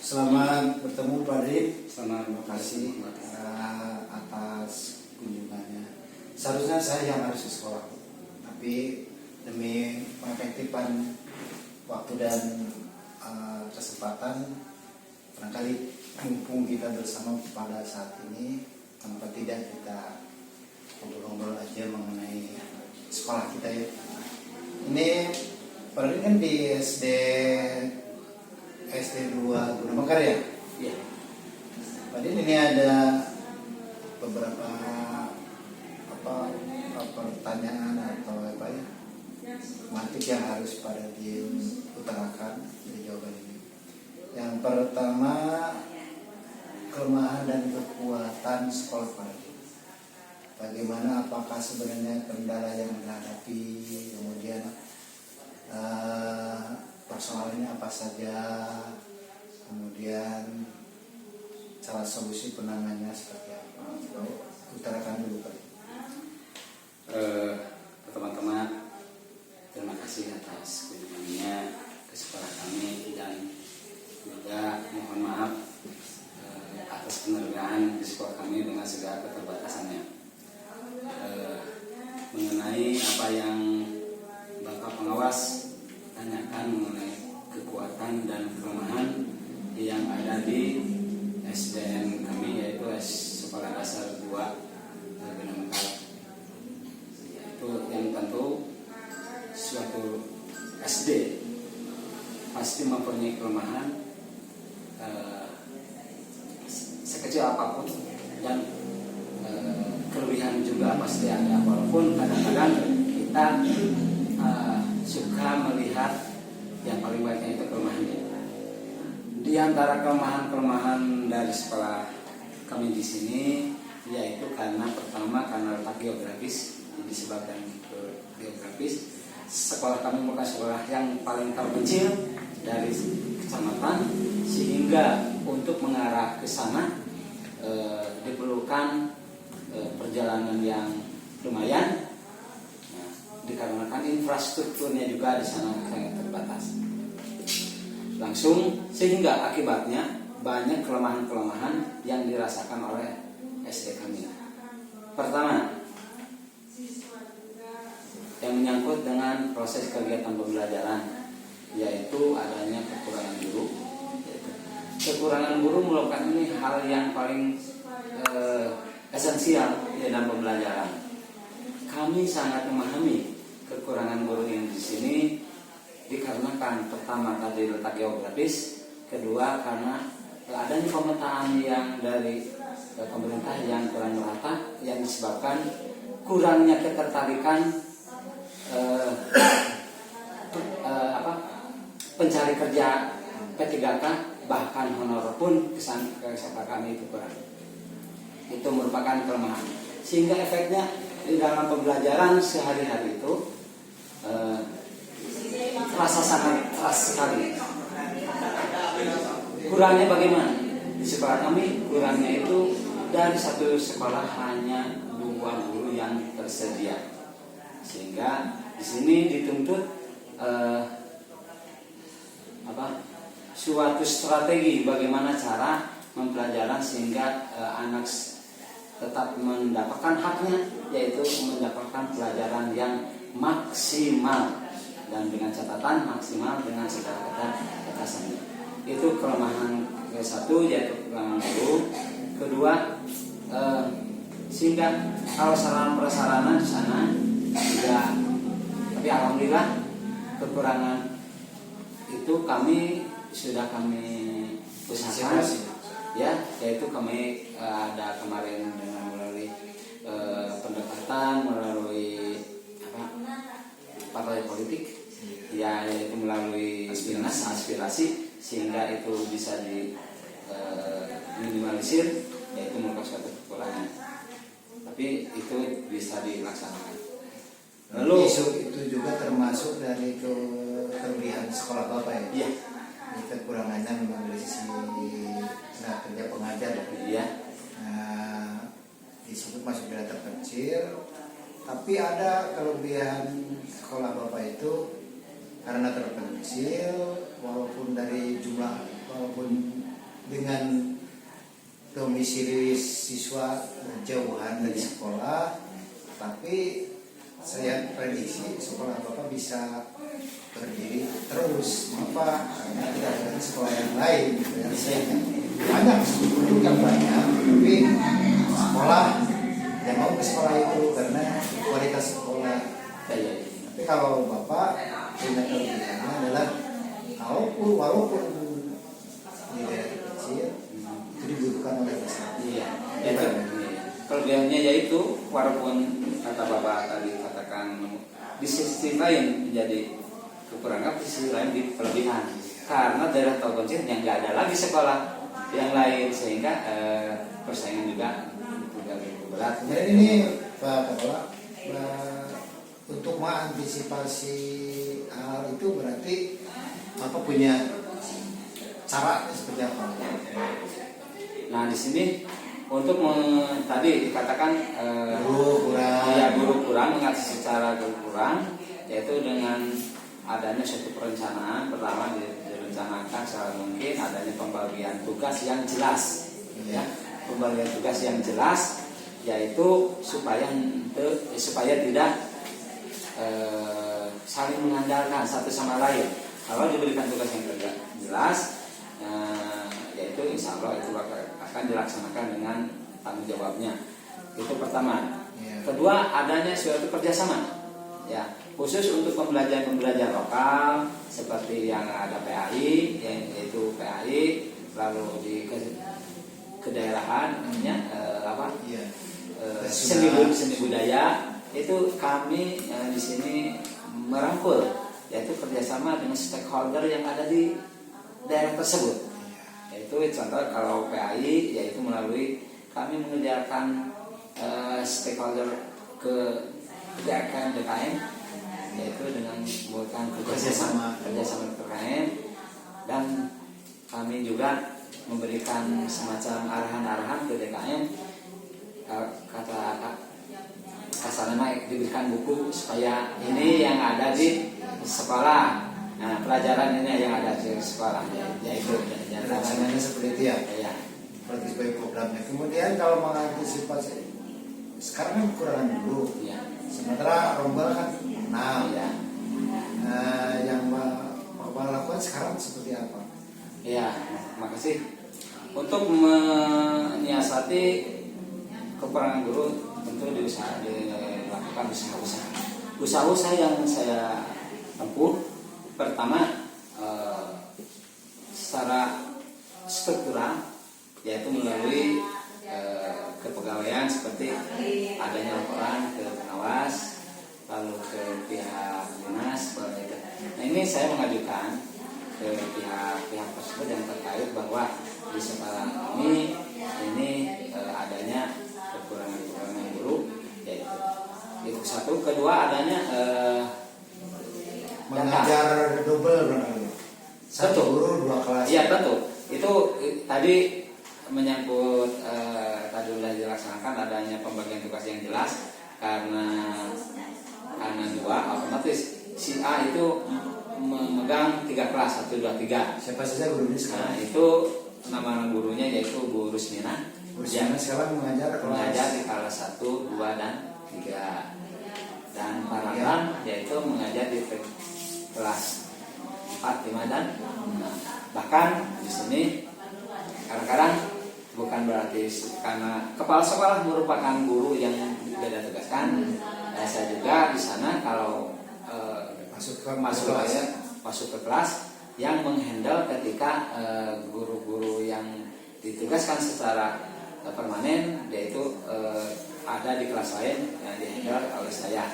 Selamat bertemu Pak Rid. Terima kasih atas kunjungannya. Seharusnya saya yang harus ke sekolah, tapi demi pengefektifan waktu dan kesempatan, barangkali mumpung kita bersama pada saat ini, kenapa tidak kita ngobrol-ngobrol aja mengenai sekolah kita ya. Ini Pak Rid kan di SD 2 Guna Mekar ya? Iya. Pada ini ada beberapa pertanyaan atau tematik yang harus pada diutarakan di jawaban ini. Yang pertama, kelemahan dan kekuatan sekolah Pak Rid. Bagaimana, apakah sebenarnya kendala yang dihadapi, kemudian persoalannya apa saja, kemudian cara solusi penanganannya seperti apa. Utarakan dulu Pak. Teman-teman, terima kasih atas kunjungannya ke sekolah kami dan juga mohon maaf atas penerbangan di sekolah kami dengan segala keterbatasannya. Mengenai apa yang Bapak Pengawas tanyakan mengenai kekuatan dan kelemahan yang ada di SDN kami, yaitu Sekolah Dasar 2 Guna Mekar. Itu yang tentu suatu SD pasti mempunyai kelemahan sekecil apapun, dan kelebihan juga pasti ada, walaupun kadang-kadang kita suka melihat yang paling baiknya itu kelemahannya. Di antara kelemahan dari sekolah kami di sini, yaitu karena pertama karena letak geografis. Jadi sebabkan geografis, sekolah kami merupakan sekolah yang paling terpencil dari kecamatan, sehingga untuk mengarah ke sana diperlukan perjalanan yang lumayan. Dikarenakan infrastrukturnya juga di sana sangat terbatas, langsung sehingga akibatnya banyak kelemahan-kelemahan yang dirasakan oleh SD kami. Pertama, yang menyangkut dengan proses kegiatan pembelajaran, yaitu adanya kekurangan guru. Kekurangan guru merupakan ini hal yang paling esensial di dalam pembelajaran. Kami sangat memahami kekurangan guru yang di sini dikarenakan pertama tadi letak geografis, kedua karena adanya pemetaan yang dari pemerintah yang kurang merata, yang disebabkan kurangnya ketertarikan pencari kerja P3K, bahkan honor pun ke sekolah kami itu kurang. Itu merupakan kelemahan, sehingga efeknya di dalam pembelajaran sehari-hari itu terasa sangat keras sekali. Kurangnya bagaimana? Di sekolah kami kurangnya itu dari satu sekolah hanya 2 guru yang tersedia, sehingga di sini dituntut suatu strategi bagaimana cara mempelajari sehingga anak tetap mendapatkan haknya, yaitu mendapatkan pelajaran yang maksimal, dan dengan catatan maksimal dengan segala keterbatasannya. Itu kelemahan ke-1, yaitu kekurangan guru. Kedua, sehingga kalau sarana prasarana di sana juga, tapi alhamdulillah kekurangan itu sudah kami usahakan, ya, yaitu kami ada kemarin dengan melalui pendekatan, melalui partai politik, ya, yaitu melalui aspirasi, sehingga itu bisa diminimalisir, yaitu merupakan suatu kekurangan, tapi itu bisa dilaksanakan. Lalu itu juga termasuk dari kelebihan sekolah Bapak ya? Iya. Kekurangannya memang dari sisi kerja pengajar ya. Di situ masih tidak terkecil, tapi ada kelebihan sekolah Bapak itu karena terpencil, walaupun dari jumlah, walaupun dengan domisili siswa jauhan dari sekolah, tapi saya prediksi sekolah Bapak bisa berdiri terus. Mengapa? Karena tidak ada sekolah yang lain gitu ya. Banyak sebetulnya banyak, tapi sekolah yang mau ke sekolah itu karena kualitas sekolah. Tapi kalau Bapak punya kelebihannya adalah walaupun di daerah kecil itu dibutuhkan oleh masyarakat. Iya. Kelebihannya yaitu walaupun kata Bapak tadi katakan di sisi lain menjadi kekurangan, di sisi lain di kelebihan. Karena daerah Tokoncin yang nggak ada lagi sekolah yang lain sehingga persaingan juga lebih berat. Jadi ini Pak Kepala, untuk mengantisipasi hal itu berarti apa punya cara seperti apa? Nah di sini untuk tadi dikatakan guru kurang mengatasi secara guru kurang, yaitu dengan adanya suatu perencanaan. Pertama direncanakan secara mungkin adanya pembagian tugas yang jelas, ya, pembagian tugas yang jelas, yaitu supaya tidak saling mengandalkan satu sama lain. Kalau diberikan tugas yang jelas, yaitu insya Allah itu akan dilaksanakan dengan tanggung jawabnya. Itu pertama. Kedua, adanya suatu kerjasama, ya, khusus untuk pembelajaran lokal seperti yang ada PAI, yaitu PAI, lalu di kedaerahan, seni budaya itu kami di sini merangkul, yaitu kerjasama dengan stakeholder yang ada di daerah tersebut. Yaitu contoh kalau PAI yaitu melalui kami mengerjakan stakeholder ke DKM, yaitu dengan membuatkan kerjasama DKM, dan kami juga memberikan semacam arahan-arahan ke DKM, kata kasarnya diberikan buku supaya ini yang ada di sekolah. Nah, pelajaran ini yang ada di sekolah, yaitu rencananya seperti itu ya. Ya. Seperti sebagai programnya. Kemudian kalau mengantisipasi sekarang kan kekurangan dulu. Ya. Sementara rombel kan 6 Ya. Yang Bapak lakukan sekarang seperti apa? Ya, makasih. Untuk menyiasati kekurangan guru tentu dilakukan usaha-usaha yang saya tempuh. Pertama, secara struktural, yaitu melalui kepegawaian seperti adanya laporan ke pengawas, lalu ke pihak dinas. Nah, ini saya mengajukan ke pihak tersebut yang terkait bahwa di sekolah ini adanya kekurangan guru, yaitu itu satu. Kedua, adanya mengajar double berarti. Satu guru 2 kelas. Iya, betul. Itu tadi menyangkut tadi sudah dilaksanakan adanya pembagian tugas yang jelas, karena 2 otomatis si A itu memegang 3 kelas 1, 2, 3. Siapa saja gurunya sekarang? Nah, itu nama gurunya yaitu Bu Rusmina. Bu Rusmina sekarang mengajar di kelas 1, 2, dan 3. Dan Pak Ramlan yaitu mengajar di kelas 4, 5, dan 6. Bahkan di sini kadang-kadang bukan berarti karena kepala sekolah merupakan guru yang beda tugaskan. Saya juga di sana kalau masuk ke kelas yang menghandle ketika guru-guru yang ditugaskan secara permanen, yaitu ada di kelas lain yang dihandle oleh saya.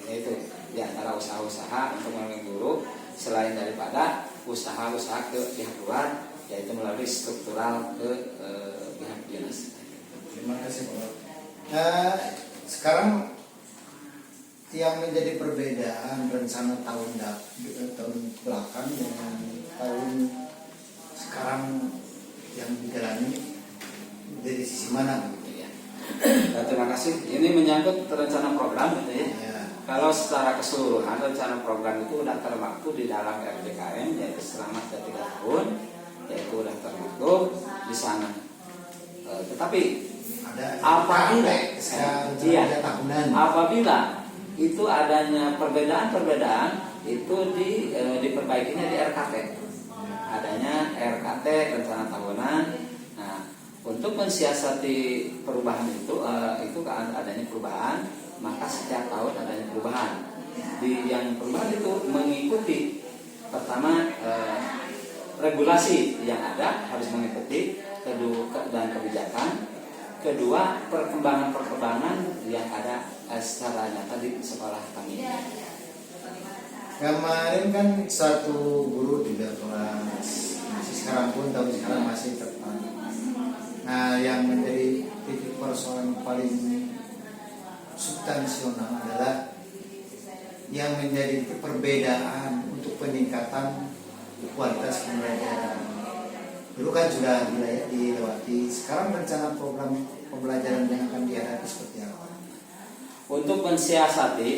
Itu di antara usaha-usaha untuk melalui guru selain daripada usaha-usaha ke pihak luar, yaitu melalui struktural ke pihak dinas. Terima kasih Pak. Sekarang yang menjadi perbedaan rencana tahun belakang dengan tahun sekarang yang dijalani dari sisi mana gitu ya? Terima kasih. Ini menyangkut rencana program gitu ya. Ya. Kalau secara keseluruhan rencana program itu sudah termaktub di dalam RPKM, yaitu selama 3 tahun, yaitu sudah termaktub. di sana. Tetapi Ada apabila ada tahunan. apabila itu adanya perbedaan itu diperbaikinya di RKT. Adanya RKT rencana tahunan. Nah, untuk mensiasati perubahan itu adanya perubahan, maka setiap tahun adanya perubahan. Yang perubahan itu mengikuti pertama regulasi yang ada harus mengikuti, kedua dan kebijakan, kedua perkembangan yang ada secara nyata di sekolah kami. Kemarin kan satu guru juga kelas, masih sekarang pun tahun sekarang masih terpantau. Nah, yang menjadi titik persoalan paling substansional adalah yang menjadi perbedaan untuk peningkatan kualitas pembelajaran. Dulu kan sudah dilewati. Sekarang rencana program pembelajaran yang akan dihadapi seperti apa? Untuk mensiasati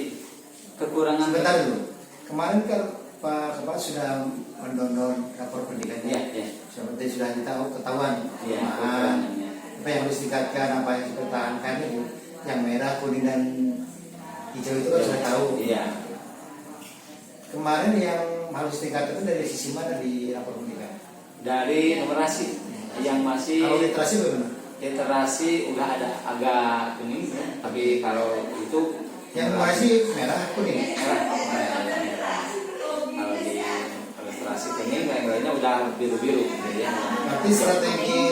kekurangan. Sebentar dulu. Kemarin kan Pak Kepala sudah mendonor rapor pendidikannya. Ya. Seperti sudah ketahuan Ya, apa yang harus ditingkatkan, apa yang harus dipertahankan itu. Yang merah, kuning dan hijau itu kan sudah tahu. Iya. Kemarin yang harus ditingkatkan itu dari sisi mana di rapor pendidikan? Dari numerasi yang masih Kalau literasi bagaimana? literasi udah ada agak kuning ya. Tapi kalau itu Yang numerasi merah, kuning. merah. Kalau di literasi kuning yang lainnya udah biru-biru ya. Berarti strategi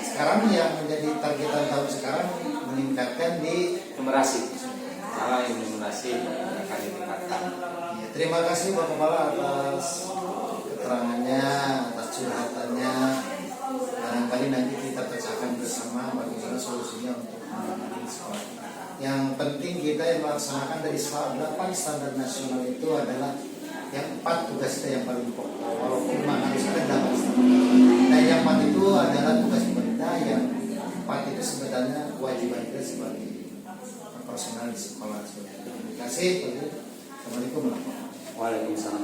sekarang yang menjadi targetan tahun sekarang meningkatkan di Numerasi. Kalau yang numerasi akan ditingkatkan. ya, terima kasih Pak Kepala atas keterangannya, atas curhatannya. Barangkali nanti kita pecahkan bersama bagaimana solusinya untuk menangani sekolah. Yang penting kita yang melaksanakan dari 8 standar nasional itu adalah yang 4 tugas kita yang paling pokok. Walaupun memang harus ada 8 standar. Nah, yang 4 itu adalah tugas pemerintah, yang 4 itu sebenarnya kewajiban kita sebagai personal di sekolah. Terima kasih. Assalamualaikum warahmatullahi wabarakatuh. Waalaikumsalam.